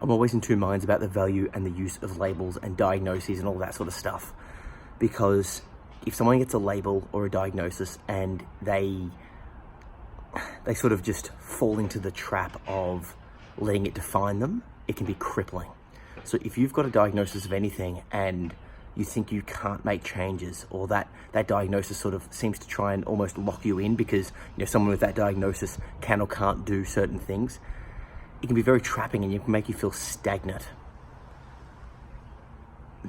I'm always in two minds about the value and the use of labels and diagnoses and all that sort of stuff. Because if someone gets a label or a diagnosis and they sort of just fall into the trap of letting it define them, it can be crippling. So if you've got a diagnosis of anything and you think you can't make changes, or that diagnosis sort of seems to try and almost lock you in because someone with that diagnosis can or can't do certain things, it can be very trapping and it can make you feel stagnant.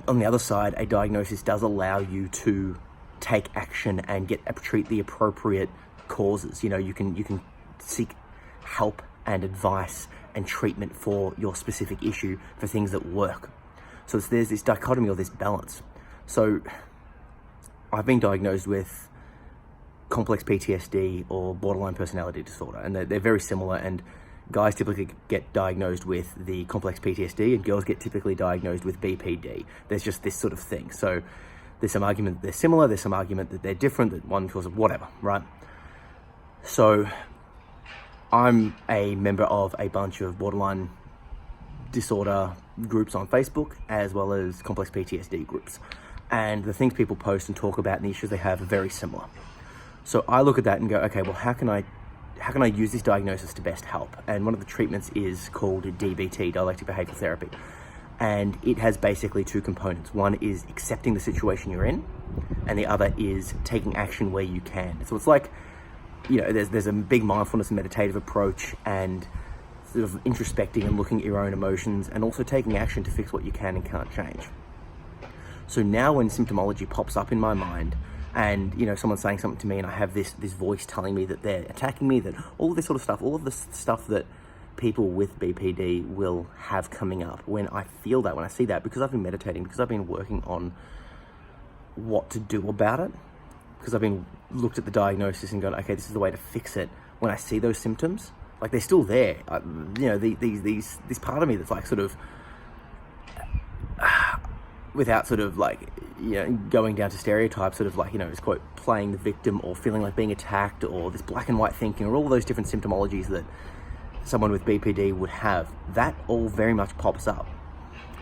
On the other side, a diagnosis does allow you to take action and treat the appropriate causes. You can seek help and advice and treatment for your specific issue for things that work. So there's this dichotomy or this balance. So I've been diagnosed with complex PTSD or borderline personality disorder, and they're very similar, and guys typically get diagnosed with the complex PTSD and girls get typically diagnosed with BPD. There's just this sort of thing. So there's some argument that they're similar, there's some argument that they're different, that one causes whatever, right? So I'm a member of a bunch of borderline disorder groups on Facebook, as well as complex PTSD groups. And the things people post and talk about and the issues they have are very similar. So I look at that and go, okay, well, how can I use this diagnosis to best help? And one of the treatments is called DBT, dialectic behavioral therapy. And it has basically two components. One is accepting the situation you're in, and the other is taking action where you can. So it's like, there's a big mindfulness and meditative approach, and sort of introspecting and looking at your own emotions, and also taking action to fix what you can and can't change. So now when symptomology pops up in my mind, and someone's saying something to me and I have this voice telling me that they're attacking me, that all of this sort of stuff, all of this stuff that people with BPD will have coming up, when I feel that, when I see that, because I've been meditating, because I've been working on what to do about it, because I've been looked at the diagnosis and gone, okay, this is the way to fix it. When I see those symptoms, like, they're still there. This part of me that's like sort of, without sort of like, going down to stereotypes, sort of like, it's quote, playing the victim or feeling like being attacked, or this black and white thinking, or all those different symptomologies that someone with BPD would have, that all very much pops up.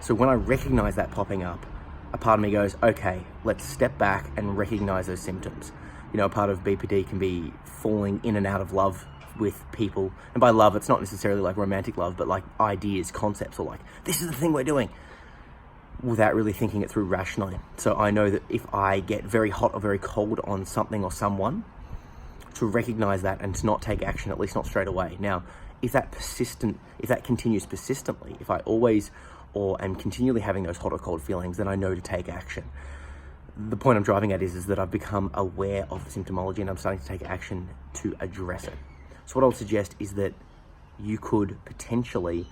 So when I recognize that popping up, a part of me goes, okay, let's step back and recognize those symptoms. A part of BPD can be falling in and out of love with people. And by love, it's not necessarily like romantic love, but like ideas, concepts, or like, this is the thing we're doing, without really thinking it through rationally. So I know that if I get very hot or very cold on something or someone, to recognize that and to not take action, at least not straight away. Now, if that continues persistently, if I always or am continually having those hot or cold feelings, then I know to take action. The point I'm driving at is that I've become aware of the symptomology and I'm starting to take action to address it. So what I would suggest is that you could potentially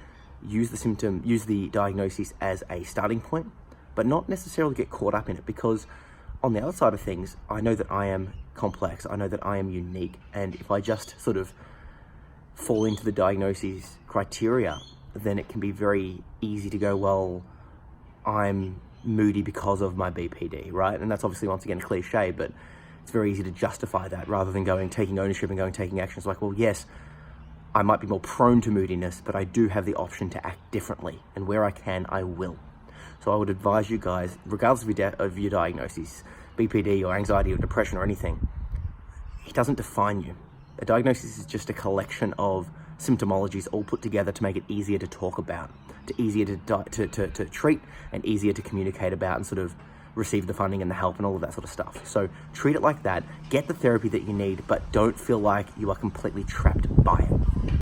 use the diagnosis as a starting point, but not necessarily get caught up in it, because on the other side of things, I know that I am complex, I know that I am unique, and if I just sort of fall into the diagnosis criteria, then it can be very easy to go, well, I'm moody because of my BPD, right? And that's obviously, once again, a cliche, but it's very easy to justify that rather than taking ownership and taking action. It's like, well, yes, I might be more prone to moodiness, but I do have the option to act differently, and where I can, I will. So I would advise you guys, regardless of your diagnosis, BPD or anxiety or depression or anything, it doesn't define you. A diagnosis is just a collection of symptomologies all put together to make it easier to talk about, easier to treat, and easier to communicate about, and sort of receive the funding and the help and all of that sort of stuff. So treat it like that, get the therapy that you need, but don't feel like you are completely trapped by it.